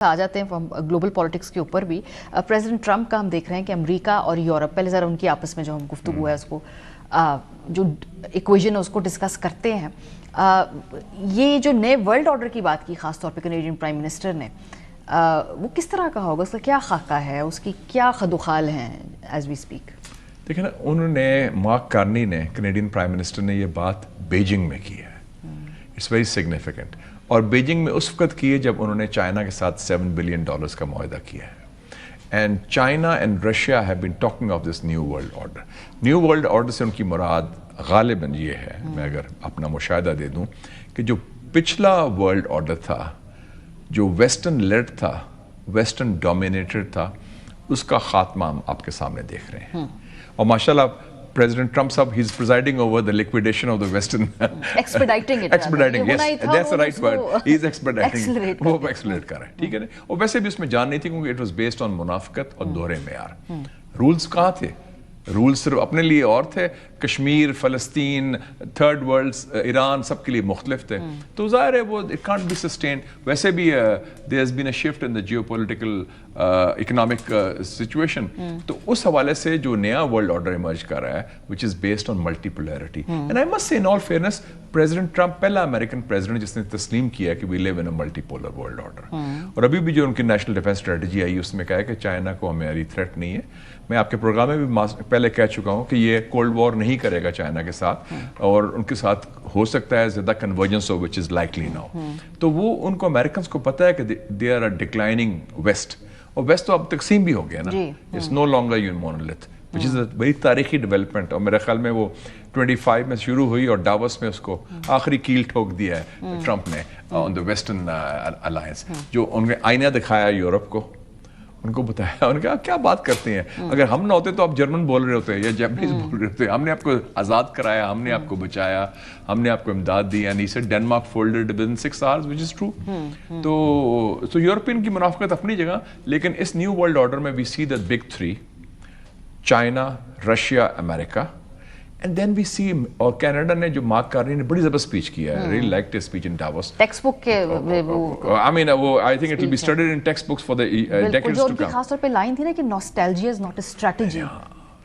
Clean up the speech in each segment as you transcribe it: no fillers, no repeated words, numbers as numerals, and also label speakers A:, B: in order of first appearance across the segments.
A: आ जाते हैं global politics के ऊपर भी। प्रेसिडेंट ट्रंप का हम देख रहे हैं कि अमेरिका और यूरोप पहले ज़रा उनकी आपस में जो हम गुफ्तगू है उसको जो इक्वेशन है उसको डिस्कस करते हैं। ये जो नए वर्ल्ड ऑर्डर की बात की ख़ास तौर पे कैनेडियन प्राइम मिनिस्टर ने, वो किस तरह का होगा, उसका क्या खाका है, उसकी क्या खदुखाल हैं एज वी स्पीक?
B: देखिए ना, उन्होंने मार्क कार्नी ने, कैनेडियन प्राइम मिनिस्टर ने ये बात बीजिंग में की है। It's very significant. और बीजिंग में उस वक्त की है जब उन्होंने चाइना के साथ $7 बिलियन का मुआहदा किया है। And China and Russia have been talking of this new world order. New world order से उनकी मुराद गालिबन ये है, मैं अगर अपना मुशाहिदा दे दूं, कि जो पिछला वर्ल्ड ऑर्डर था, जो वेस्टर्न लेड था, वेस्टर्न डोमिनेटेड था, उसका खात्मा हम आपके सामने देख रहे हैं। और माशाल्लाह President Trump साहब, he's presiding over the liquidation of the Western
A: expediting it.
B: Expediting, yes, that's the right word. He's expediting. वो accelerate कर रहा है, ठीक है ना? और वैसे भी उसमें जान नहीं थी क्योंकि it was based on मुनाफिकत और दोहरे मेयार। रूल्स कहाँ थे? रूल्स सिर्फ अपने लिए और थे, कश्मीर, फ़लस्तीन, थर्ड वर्ल्ड, ईरान, सब के लिए मुख्तलिफ थे। तो ज़ाहिर है वो इट कांट बी सस्टेन्ड। वैसे भी there has been a shift in the geopolitical economic situation. तो उस हवाले से जो नया वर्ल्ड ऑर्डर इमर्ज कर रहा है, which is based on multipolarity. And I must say in all fairness, President Trump पहला अमेरिकन प्रेसिडेंट जिसने तस्लीम किया कि we live in a multipolar world order. और अभी भी जो उनकी नेशनल डिफेंस स्ट्रेटजी आई, उसमें कहा है कि चाइना को हमारी थ्रेट नहीं है। मैं आपके प्रोग्राम में भी पहले कह चुका हूँ कि ये कोल्ड वॉर नहीं करेगा चाइना के साथ, और उनके साथ हो सकता है ज़्यादा कन्वर्जेंस हो, विच इज़ लाइकली नाउ। तो वो उनको अमेरिकन को पता है कि they are a declining West, और वेस्ट तो अब तकसीम भी हो गया ना, it's no longer one monolith, which is a very तारीखी डेवलपमेंट। और मेरे ख्याल में वो 25 में शुरू हुई और डावस में उसको आखिरी कील ठोक दिया है ट्रंप ने ऑन द वेस्टर्न अलायंस। जो उन्होंने आईना दिखाया यूरोप को, उनको बताया, उन्होंने कहा क्या बात करते हैं, अगर हम ना होते तो आप जर्मन बोल रहे होते या जैपनीज बोल रहे होते, हमने आपको आज़ाद कराया, हमने आपको बचाया, हमने आपको इमदाद दी। And he said Denmark folded within 6 hours, which is true. तो यूरोपियन की मुनाफिकत अपनी जगह, लेकिन इस न्यू वर्ल्ड ऑर्डर में we see the big 3, China, Russia, America, and then we see, और कनाडा ने, जो मार्क कार्नी ने बड़ी जबरदस्त स्पीच किया है, really liked his speech in Davos.
A: Textbook के वो
B: आई मीन वो I think it will be studied in textbooks for the decades to come.
A: खास तौर पे लाइन थी ना कि nostalgia is not a strategy,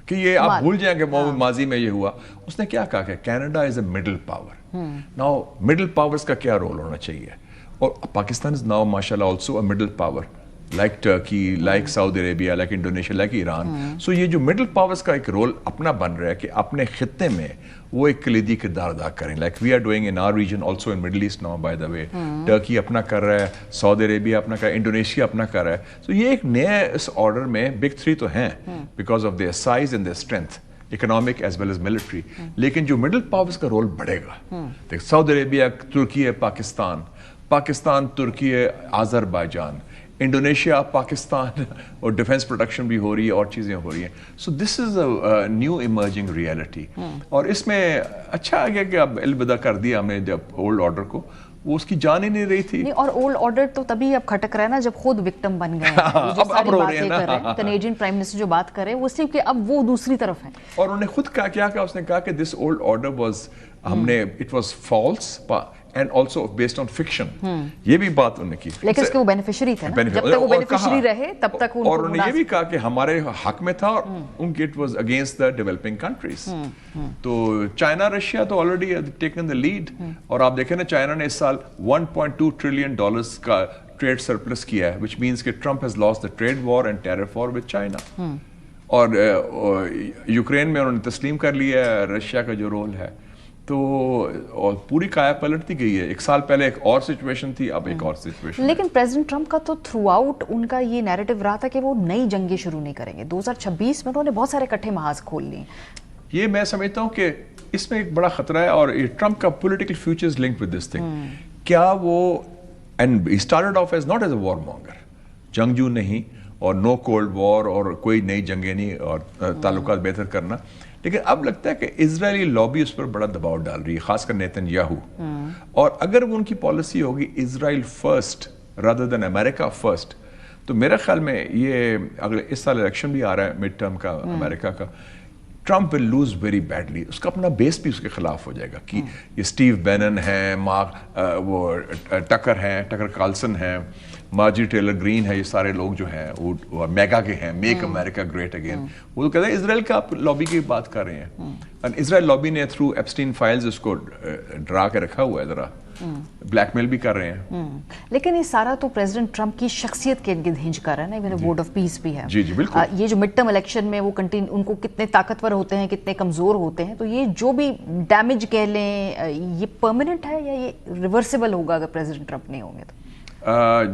B: कि ये आप भूल जाएं कि माजी में ये हुआ। उसने क्या कहा कि Canada is a middle power. Now middle powers का क्या रोल होना चाहिए, और पाकिस्तान इज नाउ माशाल्लाह also a middle power, like Turkey, like Saudi Arabia, like Indonesia, like Iran. So ये जो middle powers का एक रोल अपना बन रहा है कि अपने खित्ते में वो एक कलीदी किरदार अदा करें, like we are doing in our region also in Middle East now, by the way. Turkey अपना कर रहा है, Saudi Arabia अपना कर रहा है, Indonesia अपना कर रहा है। So ये एक नए इस ऑर्डर में big 3 तो हैं because of their size and their strength, economic as well as military. लेकिन जो middle powers का रोल बढ़ेगा, देख सऊदी अरेबिया, तुर्की है, पाकिस्तान, तुर्की है, आज़रबाईजान, इंडोनेशिया, पाकिस्तान, और डिफेंस प्रोडक्शन भी हो रही है और चीज़ें हो रही हैं। So this is a new emerging reality. और इसमें अच्छा आ गया कि अब अलविदा कर दिया हमने जब ओल्ड ऑर्डर को, वो उसकी जान ही नहीं रही थी।
A: नहीं, और ओल्ड ऑर्डर तो तभी अब खटक रहा है ना जब खुद विक्टिम बन गए हैं।
B: अब रो रहे हैं ना,
A: कैनेडियन प्राइम मिनिस्टर जो बात कर रहे हैं वो सिर्फ कि अब वो दूसरी तरफ है।
B: और उन्होंने खुद कहा, क्या कहा उसने, कहा कि दिस ओल्ड ऑर्डर वाज, हमने it was false and also based on fiction। ये भी बात उन्होंने की,
A: लेकिन उसके वो बेनिफिशियरी थे ना, जब तक वो बेनिफिशियरी रहे तब तक उनको,
B: और उन्होंने ये भी कहा कि हमारे हक में था, और उनके it was against the developing countries. तो चाइना, रशिया तो ऑलरेडी टेकन द लीड, और आप देखें ना, चाइना ने इस साल $1.2 ट्रिलियन का ट्रेड सरप्लस किया है, व्हिच मींस कि Trump has lost the trade war and tariff war with China. और यूक्रेन में उन्होंने तस्लीम कर लिया है रशिया का जो रोल है। तो और पूरी काया पलटती गई है। एक साल पहले एक और सिचुएशन थी, अब एक और सिचुएशन।
A: लेकिन प्रेसिडेंट ट्रंप का तो थ्रू आउट उनका ये नैरेटिव रहा था कि वो नई जंगें शुरू नहीं करेंगे। 2026 में उन्होंने बहुत सारे इकट्ठे महाज खोल लिए। ये
B: मैं समझता हूँ कि इसमें एक बड़ा खतरा है, और ट्रंप का political future is linked with this thing. क्या वो, and he started off as not as a war monger, जंगजू नहीं, और नो कोल्ड वॉर, और कोई नई जंगें नहीं, और ताल्लुकात बेहतर करना। लेकिन अब लगता है कि इजरायली लॉबी उस पर बड़ा दबाव डाल रही है, खासकर नेतन्याहू। और अगर वो उनकी पॉलिसी होगी Israel first rather than America first, तो मेरे ख्याल में ये अगले इस साल इलेक्शन भी आ रहा है, मिड टर्म का अमेरिका का, Trump will lose very badly, उसका अपना बेस भी उसके खिलाफ हो जाएगा कि ये स्टीव बैनन है, वो टकर हैं, टकर कार्लसन है, मार्जी टेलर ग्रीन है, ये सारे लोग जो हैं वो मेगा के हैं, मेक अमेरिका ग्रेट अगेन, वो तो कहते हैं इसराइल का आप लॉबी की बात कर रहे हैं, और इसराइल लॉबी ने थ्रू एप्स्टीन फाइल्स उसको डरा के रखा हुआ है, जरा ब्लैकमेल भी कर रहे हैं।
A: लेकिन ये सारा तो प्रेसिडेंट ट्रम्प की शख्सियत के इर्द हिंज कर रहा है ना, इवन बोर्ड ऑफ पीस भी है।
B: जी जी बिल्कुल।
A: ये जो मिड टर्म इलेक्शन में वो उनको कितने ताकतवर होते हैं, कितने कमजोर होते हैं, तो ये जो भी डैमेज कह लें, ये परमानेंट है या ये रिवर्सिबल होगा अगर प्रेसिडेंट ट्रम्प नहीं होंगे तो?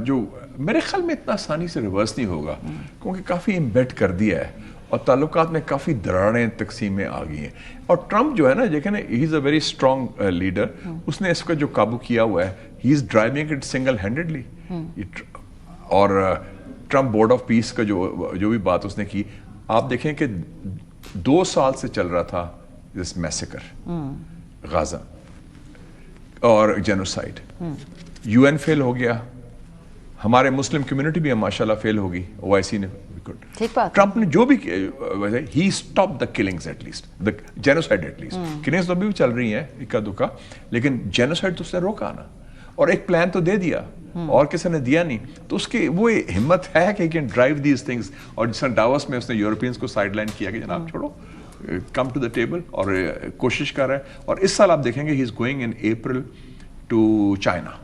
B: जो मेरे ख्याल में इतना आसानी से रिवर्स नहीं होगा, क्योंकि काफ़ी इम्बेड कर दिया है और ताल्लुकात में काफ़ी दरारें तकसीमें आ गई हैं। और ट्रम्प जो है ना, देखें ना, he is a very strong leader, उसने इसका जो काबू किया हुआ है, he is driving it single handedly. और ट्रम्प बोर्ड ऑफ पीस का जो भी बात उसने की, आप देखें कि 2 साल से चल रहा था दिस मैसेकर, गाजा और जेनोसाइड, यूएन फेल हो गया, हमारे मुस्लिम कम्युनिटी भी माशाल्लाह फेल होगी, ओआईसी ने,
A: ठीक बात।
B: ट्रम्प ने जो भी he stop the killings, at least the genocide, at least killings तो अभी भी चल रही हैं इक्का दुक्का, लेकिन जेनोसाइड तो उसने रोका ना, और एक प्लान तो दे दिया और किसी ने दिया नहीं, तो उसकी वो हिम्मत है कि कैन ड्राइव दीज थिंग्स। और जिस डावोस में उसने यूरोपियंस को साइडलाइन किया कि जनाब छोड़ो, कम टू द टेबल, और कोशिश कर रहा है। और इस साल आप देखेंगे he is going in April to China,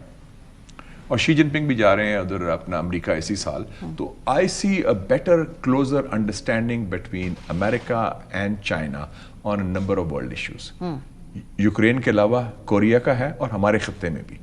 B: और शी जिनपिंग भी जा रहे हैं उधर अपना अमेरिका इसी साल। तो I see a better closer understanding between America and China on a number of world issues. Ukraine के अलावा कोरिया का है और हमारे खत्ते में भी,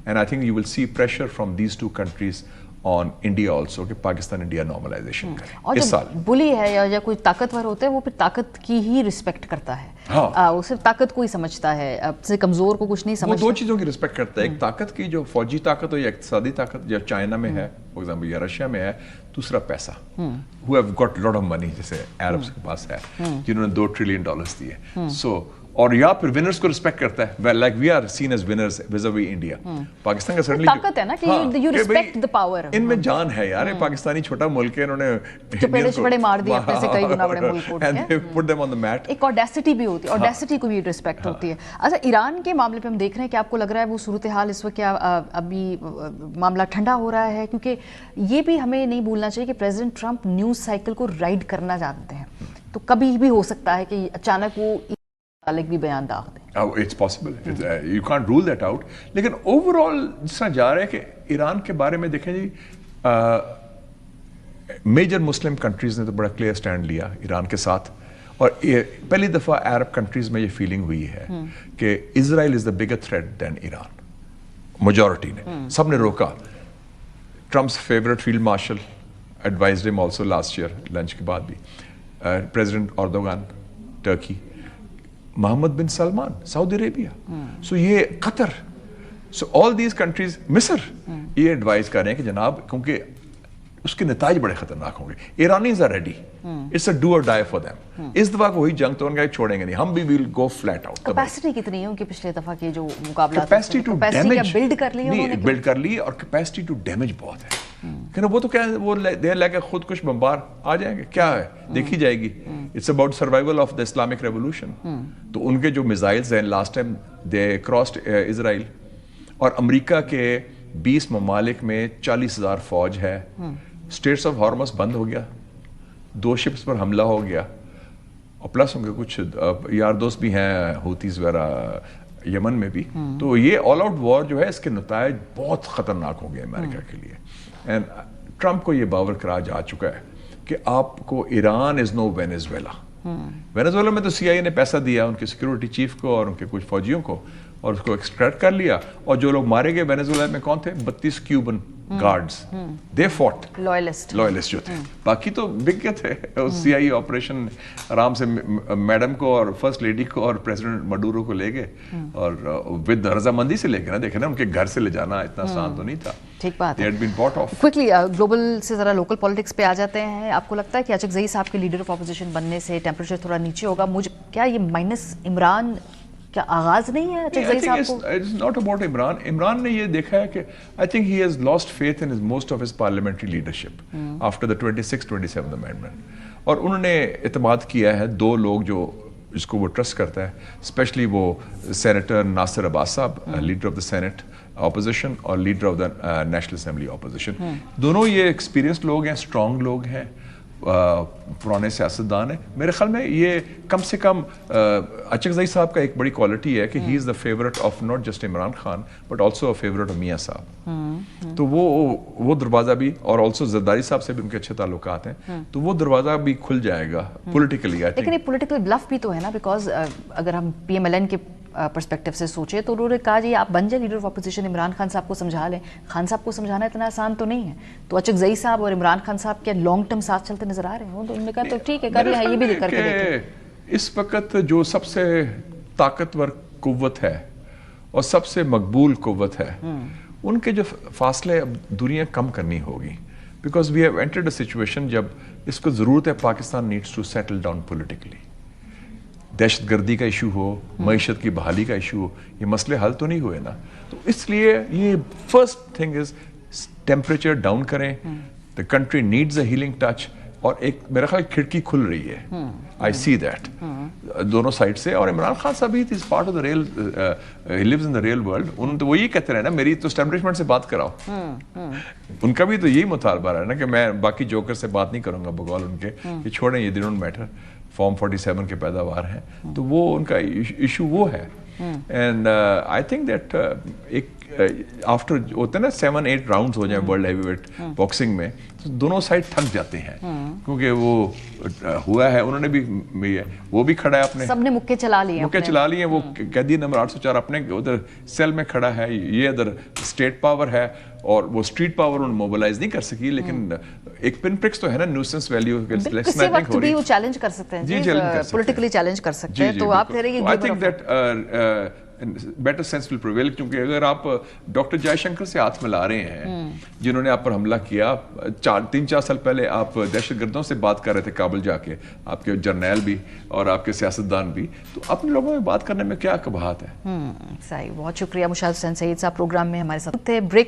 B: and I think you will see pressure from these 2 countries on India also कि Pakistan India normalisation करे।
A: और
B: इस साल
A: बुली है या कोई ताकतवर होता है, वो फिर ताकत की ही रिस्पेक्ट करता है।
B: हाँ।
A: वो सिर्फ ताकत को ही समझता है, से कमजोर को कुछ नहीं समझता।
B: वो 2 चीजों की रिस्पेक्ट करता है, एक ताकत की जो फौजी ताकत हो या इक्तिसादी ताकत, जो चाइना में है फॉर एग्जाम्पल या रशिया में है, दूसरा पैसा, who have got lot of money, जैसे अरब्स के पास है जिन्होंने $2 ट्रिलियन दिए। सो और या फिर विनर्स को रिस्पेक्ट करता है, like we are seen as winners vis-a-vis India. Pakistan का सडनली
A: ताकत है ना कि यू रिस्पेक्ट द पावर,
B: इनमें जान है यार, पाकिस्तानी छोटा मुल्क है, इन्होंने
A: चपेड़े मार दिए अपने से कई गुना बड़े मुल्क को,
B: and they put them on the mat.
A: एक ऑडेसिटी भी होती है, ऑडेसिटी को भी रिस्पेक्ट होती है। अच्छा, ईरान के मामले पे हम देख रहे हैं कि आपको लग रहा है वो सूरत हाल इस वक्त क्या अभी मामला ठंडा हो रहा है, क्योंकि ये भी हमें नहीं भूलना चाहिए कि प्रेसिडेंट ट्रम्प न्यूज़ साइकिल को राइड करना जानते हैं, तो कभी भी हो सकता है कि अचानक वो अलग भी बयान दाग दे।
B: It's possible, you can't rule that out. लेकिन ओवरऑल जिस तरह जा रहा है कि ईरान के बारे में देखें जी, मेजर मुस्लिम कंट्रीज ने तो बड़ा क्लियर स्टैंड लिया ईरान के साथ, और पहली दफा अरब कंट्रीज में ये फीलिंग हुई है कि Israel is the bigger threat than Iran. Majority ने, सब ने रोका। Trump's favourite field marshal advised him also last year lunch के बाद भी, President Erdogan Turkey, Mohammed bin Salman Saudi Arabia, so ये Qatar, so all these countries, मिस्र, ये एडवाइस कर रहे हैं कि जनाब, क्योंकि उसके नताज बड़े खतरनाक होंगे। Iranians are ready, it's a do or die for them. इस दफा को वही जंग तो उनका छोड़ेंगे नहीं, हम भी will go flat out.
A: Capacity कितनी है उनकी पिछले दफा के जो मुकाबला,
B: कैपेसिटी टू डैमेज
A: बिल्ड कर ली उन्होंने,
B: बिल्ड कर ली, और कैपेसिटी टू डैमेज बहुत है। क्योंकि वो तो क्या है, वो देर लेके खुद कुछ बम्बार आ जाएंगे, क्या है देखी जाएगी। It's about survival of the Islamic revolution. तो उनके जो मिसाइल्स हैं, लास्ट टाइम दे क्रॉस्ड इजराइल, और अमेरिका के 20 ममालिक में 40,000 फौज है। स्ट्रेट्स ऑफ हॉर्मस बंद हो गया, 2 शिप्स पर हमला हो गया, और प्लस उनके कुछ यार दोस्त भी हैं हूतीज वगैरह यमन में भी। तो ये ऑल आउट वॉर जो है, इसके नतायज बहुत खतरनाक होंगे अमेरिका के लिए। एंड ट्रम्प को ये बावर करा जा चुका है कि आपको Iran is no Venezuela. Venezuela में तो CIA ने पैसा दिया उनके सिक्योरिटी चीफ को और उनके कुछ फौजियों को, और उसको एक्सट्रैक्ट कर लिया। और जो लोग मारे गए वेनेजुएला में कौन थे? 32 Cuban guards, they fought, loyalist जो थे। बाकी तो बिक गए थे। CIA ऑपरेशन आराम से मैडम को और फर्स्ट लेडी को और प्रेसिडेंट मडूरो को ले गए, और विद रजामंदी से लेके ना, देखे ना, उनके घर से ले जाना इतना आसान तो नहीं था।
A: ठीक बात है।
B: क्विकली
A: ग्लोबल से जरा लोकल पॉलिटिक्स पे आ जाते हैं। आपको लगता है कि आशिक ज़ई साहब के लीडर ऑफ अपोजिशन बनने से टेम्परेचर थोड़ा नीचे होगा? मुझे क्या ये माइनस इमरान کیا آغاز نہیں ہے چغزئی صاحب کو؟
B: It's not about Imran. Imran نے یہ دیکھا ہے کہ I think he has lost faith in most of his parliamentary leadership after the 26-27 amendment. اور انہوں نے اعتماد کیا ہے دو لوگ جو جس کو وہ ٹرسٹ کرتا ہے، اسپیشلی وہ سینیٹر ناصر عباس صاحب، leader of the senate opposition, اور leader of the national assembly opposition. دونوں یہ ایکسپیرینسڈ لوگ ہیں، اسٹرانگ لوگ ہیں، پرانے سیاستدان ہیں. میرے خیال میں یہ کم سے کم اچغزئی صاحب کا ایک بڑی کوالٹی ہے کہ he is the favourite of not just Imran Khan but also favourite of Mian صاحب. تو وہ دروازہ بھی، اور آلسو زرداری صاحب سے بھی ان کے اچھے تعلقات ہیں، تو وہ دروازہ بھی کھل جائے گا پولیٹیکلی.
A: لیکن یہ پولیٹیکل بلف بھی تو ہے نا، بیکاز اگر ہم پی ایم ایل این کے پرسپیکٹیو سے سوچے تو انہوں نے کہا جی آپ بن جائیں leader of opposition, Imran Khan صاحب کو سمجھا لیں. خان صاحب کو سمجھانا اتنا آسان تو نہیں ہے. تو اچغزئی صاحب اور عمران خان صاحب کیا لانگ ٹرم ساتھ چلتے نظر آ رہے ہیں؟ انہوں نے کہا تو ٹھیک ہے کر لیں، یہ بھی کر کے دیکھیں.
B: اس وقت جو سب سے طاقتور قوت ہے اور سب سے مقبول قوت ہے، ان کے جو فاصلے اب دوریاں کم کرنی ہوگی. Because we have entered a situation جب اس کو ضرورت ہے Pakistan needs to settle down politically. دہشت گردی کا ایشو ہو، معیشت کی بحالی کا ایشو ہو، یہ مسئلے حل تو نہیں ہوئے نا. تو اس لیے یہ first thing is temperature down کریں. The country needs a healing touch. اور ایک میرا خیال کھڑکی کھل رہی ہے، آئی سی دیٹ دونوں سائڈ سے. اور عمران خان صاحب is part of the reel, he lives in the real world. ان تو وہ یہ کہتے رہے نا میری تو اسٹیبلشمنٹ سے بات کراؤ. ان کا بھی تو یہی مطالبہ رہا ہے نا کہ میں باقی جوکر سے بات نہیں کروں گا بقول ان کے، یہ چھوڑیں، یہ دے ڈونٹ میٹر، فارم 47 کے پیداوار ہیں. تو وہ ان کا ایشو وہ ہے. اینڈ آئی تھنک دیٹ ایک آفٹر ہوتے ہیں نا 7-8 راؤنڈز ہو جائیں ورلڈ ہیوی ویٹ باکسنگ میں، تو دونوں سائڈ تھک جاتے ہیں کیونکہ وہ ہوا ہے. انہوں نے بھی وہ بھی کھڑا ہے، اپنے
A: سب نے مکے چلا لیے ہیں.
B: وہ قیدی نمبر 804 اپنے ادھر سیل میں کھڑا ہے، یہ ادھر اسٹیٹ پاور ہے اور وہ اسٹریٹ پاور انہوں نے موبلائز نہیں کر سکی. لیکن ایک پن پرکس تو ہے نا نیوسنس ویلیو،
A: کسی وقت بھی وہ چیلنج کر سکتے ہیں، پولیٹیکلی چیلنج کر سکتے ہیں. تو آپ کہہ رہے ہیں
B: I think that better sense will prevail. کیونکہ اگر آپ ڈاکٹر جے شنکر سے ہاتھ ملا رہے ہیں جنہوں نے آپ پر حملہ کیا 3-4 سال پہلے، آپ دہشت گردوں سے بات کر رہے تھے کابل جا کے، آپ کے جرنیل بھی اور آپ کے سیاستدان بھی، تو اپنے لوگوں میں بات کرنے میں کیا قباحت ہے.
A: صحیح. بہت شکریہ مشاہد حسین سعید صاحب پروگرام میں ہمارے ساتھ تھے. بریک